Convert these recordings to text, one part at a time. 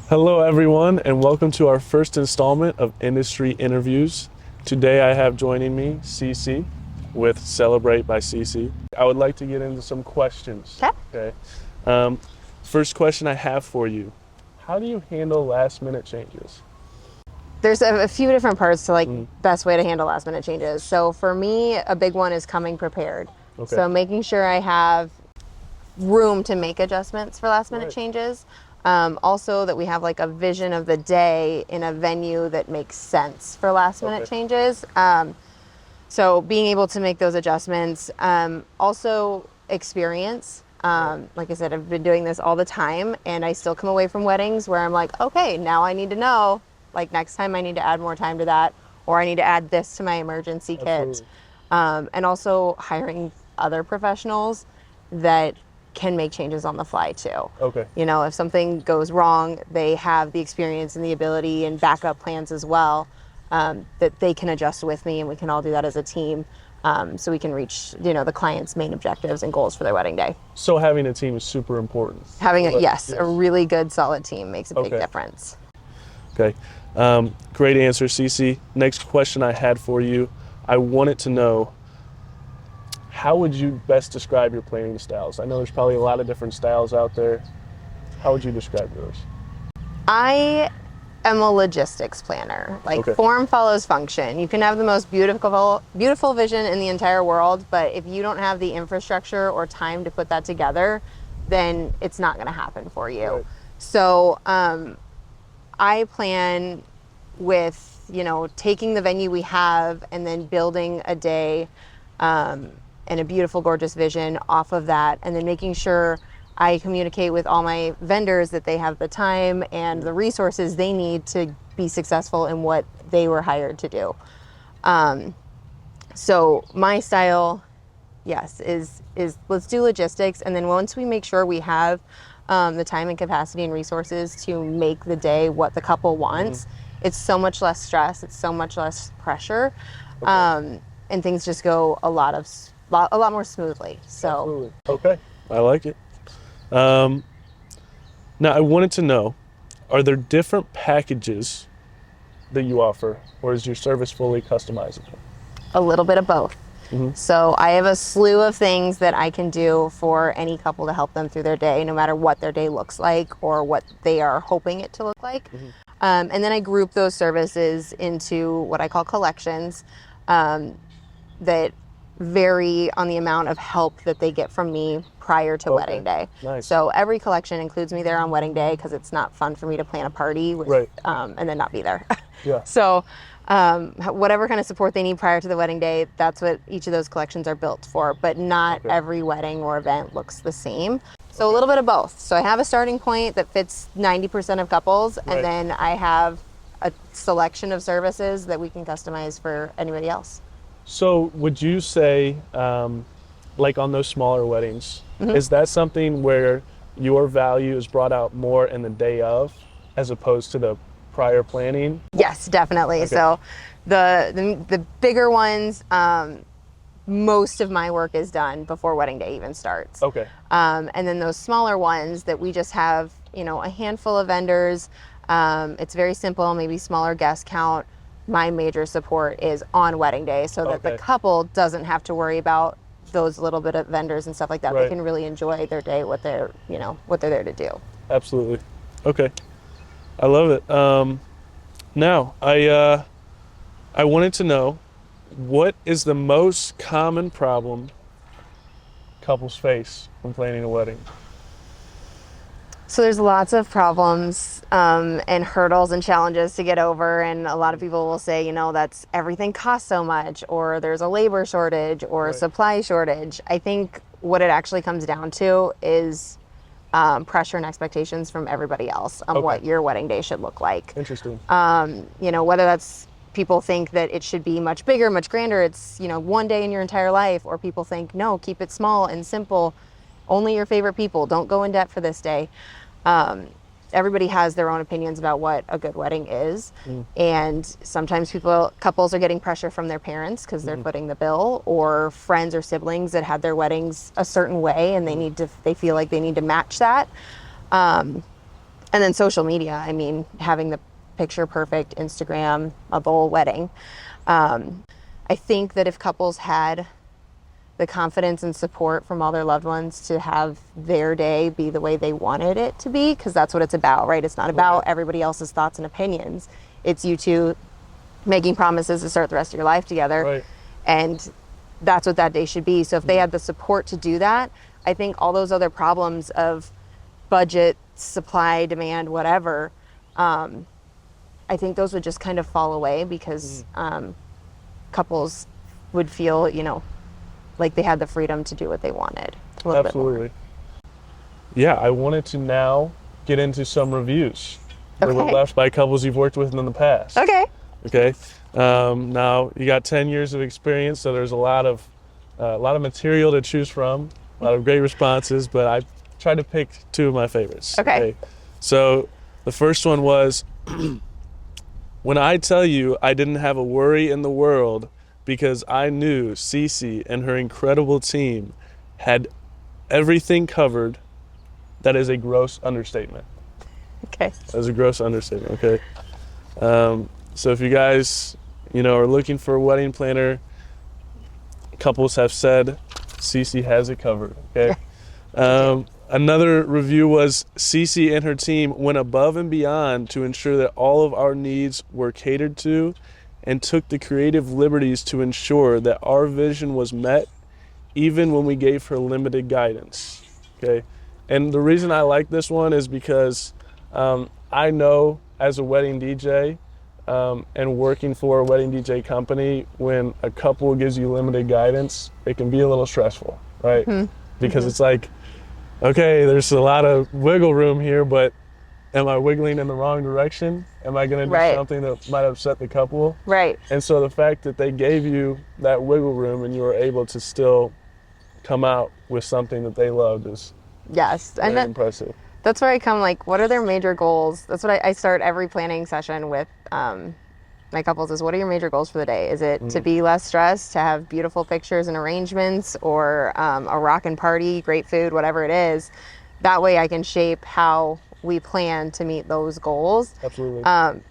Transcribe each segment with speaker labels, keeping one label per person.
Speaker 1: Hello, everyone, and welcome to our first installment of Industry Interviews. Today I have joining me CeCe with Celebrate by CeCe. I would like to get into some questions. Okay. First question I have for you. How do you handle last minute changes?
Speaker 2: There's a few different parts to best way to handle last minute changes. So for me, a big one is coming prepared.
Speaker 1: Okay.
Speaker 2: So making sure I have room to make adjustments for last minute changes. Also that we have like a vision of the day in a venue that makes sense for last minute changes. So being able to make those adjustments. Also experience. Like I said, I've been doing this all the time and I still come away from weddings where I'm like, okay, now I need to know, like next time I need to add more time to that, or I need to add this to my emergency kit. And also hiring other professionals that can make changes on the fly too. You know, if something goes wrong, they have the experience and the ability and backup plans as well, that they can adjust with me, and we can all do that as a team. So we can reach, the client's main objectives and goals for their wedding day.
Speaker 1: So having a team is super important.
Speaker 2: Having a really good, solid team makes a big difference.
Speaker 1: Okay. Great answer, CeCe. Next question I had for you. I wanted to know, how would you best describe your planning styles? I know there's probably a lot of different styles out there. How would you describe yours?
Speaker 2: I am a logistics planner. Form follows function. You can have the most beautiful vision in the entire world, but if you don't have the infrastructure or time to put that together, then it's not going to happen for you. So I plan with, taking the venue we have and then building a day and a beautiful, gorgeous vision off of that, and then making sure I communicate with all my vendors that they have the time and the resources they need to be successful in what they were hired to do. So my style, is let's do logistics, and then once we make sure we have the time and capacity and resources to make the day what the couple wants, it's so much less stress, it's so much less pressure, and things just go a lot more smoothly. So
Speaker 1: okay, I like it. Now I wanted to know, are there different packages that you offer, or is your service fully customizable?
Speaker 2: A little bit of both. So I have a slew of things that I can do for any couple to help them through their day, no matter what their day looks like or what they are hoping it to look like. And then I group those services into what I call collections that vary on the amount of help that they get from me prior to wedding day. So every collection includes me there on wedding day, because it's not fun for me to plan a party with, and then not be there. So whatever kind of support they need prior to the wedding day, that's what each of those collections are built for. But not every wedding or event looks the same. So a little bit of both. So I have a starting point that fits 90% of couples, and then I have a selection of services that we can customize for anybody else.
Speaker 1: So would you say, like on those smaller weddings, is that something where your value is brought out more in the day of as opposed to the prior planning?
Speaker 2: Yes, definitely. So the bigger ones, most of my work is done before wedding day even starts. And then those smaller ones that we just have, a handful of vendors, it's very simple, maybe smaller guest count. My major support is on wedding day, so that the couple doesn't have to worry about those little bit of vendors and stuff like that. They can really enjoy their day, what they're there to do.
Speaker 1: Absolutely. Okay. I love it. Now, I wanted to know, what is the most common problem couples face when planning a wedding?
Speaker 2: So there's lots of problems and hurdles and challenges to get over, and a lot of people will say, that's everything costs so much, or there's a labor shortage or a supply shortage. I think what it actually comes down to is pressure and expectations from everybody else on what your wedding day should look like.
Speaker 1: Interesting.
Speaker 2: Whether that's people think that it should be much bigger, much grander, it's, one day in your entire life, or people think, no, keep it small and simple. Only your favorite people. Don't go in debt for this day. Everybody has their own opinions about what a good wedding is. And sometimes couples are getting pressure from their parents because they're footing the bill, or friends or siblings that had their weddings a certain way and they feel like they need to match that. And then social media, I mean, having the picture perfect Instagram of the whole wedding. I think that if couples had the confidence and support from all their loved ones to have their day be the way they wanted it to be, because that's what it's about, right? It's not about everybody else's thoughts and opinions. It's you two making promises to start the rest of your life together.
Speaker 1: Right.
Speaker 2: And that's what that day should be. So if they had the support to do that, I think all those other problems of budget, supply, demand, whatever, I think those would just kind of fall away because couples would feel, you know, like they had the freedom to do what they wanted. A little
Speaker 1: Absolutely. Yeah, I wanted to now get into some reviews that were left by couples you've worked with in the past.
Speaker 2: Okay.
Speaker 1: Okay. Now you got 10 years of experience, so there's a lot of material to choose from, a lot of great responses, but I tried to pick two of my favorites.
Speaker 2: Okay.
Speaker 1: So the first one was, when I tell you I didn't have a worry in the world because I knew CeCe and her incredible team had everything covered, that is a gross understatement.
Speaker 2: Okay.
Speaker 1: That is a gross understatement, okay? So if you guys, you know, are looking for a wedding planner, couples have said CeCe has it covered, okay? Another review was, CeCe and her team went above and beyond to ensure that all of our needs were catered to and took the creative liberties to ensure that our vision was met even when we gave her limited guidance, okay? And the reason I like this one is because I know as a wedding DJ and working for a wedding DJ company, when a couple gives you limited guidance, it can be a little stressful, right? Because it's like, okay, there's a lot of wiggle room here, but am I wiggling in the wrong direction? Am I going to do something that might upset the couple?
Speaker 2: Right.
Speaker 1: And so the fact that they gave you that wiggle room and you were able to still come out with something that they loved is very impressive.
Speaker 2: That's where I come, like, what are their major goals? That's what I start every planning session with my couples is, what are your major goals for the day? Is it to be less stressed, to have beautiful pictures and arrangements, or a rockin' party, great food, whatever it is? That way I can shape how we plan to meet those goals.
Speaker 1: Absolutely.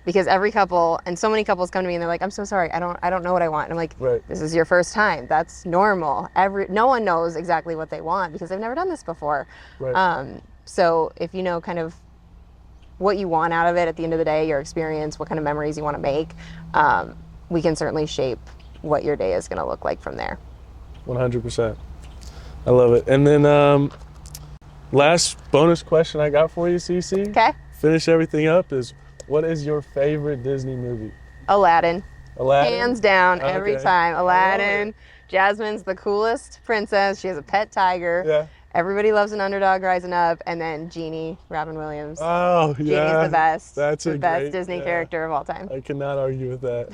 Speaker 2: Because every couple, and so many couples come to me and they're like, I'm so sorry, I don't know what I want. And I'm like, this is your first time. That's normal. No one knows exactly what they want because they've never done this before.
Speaker 1: Right.
Speaker 2: So if you know kind of what you want out of it at the end of the day, your experience, what kind of memories you want to make, we can certainly shape what your day is going to look like from there.
Speaker 1: 100%. I love it. And then last bonus question I got for you, CeCe.
Speaker 2: Okay.
Speaker 1: Finish everything up is, what is your favorite Disney movie?
Speaker 2: Aladdin.
Speaker 1: Aladdin?
Speaker 2: Hands down, every time. Aladdin. Jasmine's the coolest princess. She has a pet tiger.
Speaker 1: Yeah.
Speaker 2: Everybody loves an underdog rising up. And then Genie, Robin Williams.
Speaker 1: Oh, yeah.
Speaker 2: Genie's the best.
Speaker 1: That's
Speaker 2: the best Disney character of all time.
Speaker 1: I cannot argue with that.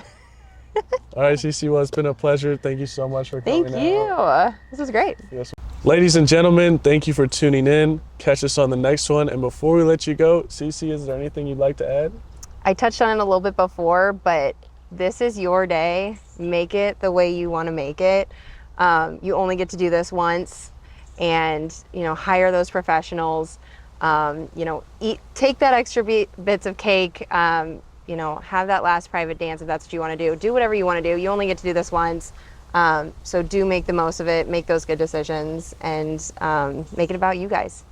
Speaker 1: All right, CeCe, well, it's been a pleasure. Thank you so much for coming out.
Speaker 2: Thank you. This was great.
Speaker 1: Yes. Ladies and gentlemen, thank you for tuning in. Catch us on the next one. And before we let you go, CeCe, is there anything you'd like to add?
Speaker 2: I touched on it a little bit before, but this is your day. Make it the way you want to make it. You only get to do this once. And, you know, hire those professionals, you know, take that extra bits of cake, you know, have that last private dance if that's what you want to do. Do whatever you want to do. You only get to do this once. So do make the most of it, make those good decisions, and make it about you guys.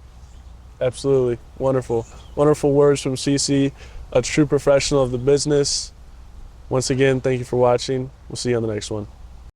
Speaker 1: Absolutely. Wonderful. Wonderful words from CeCe, a true professional of the business. Once again, thank you for watching. We'll see you on the next one.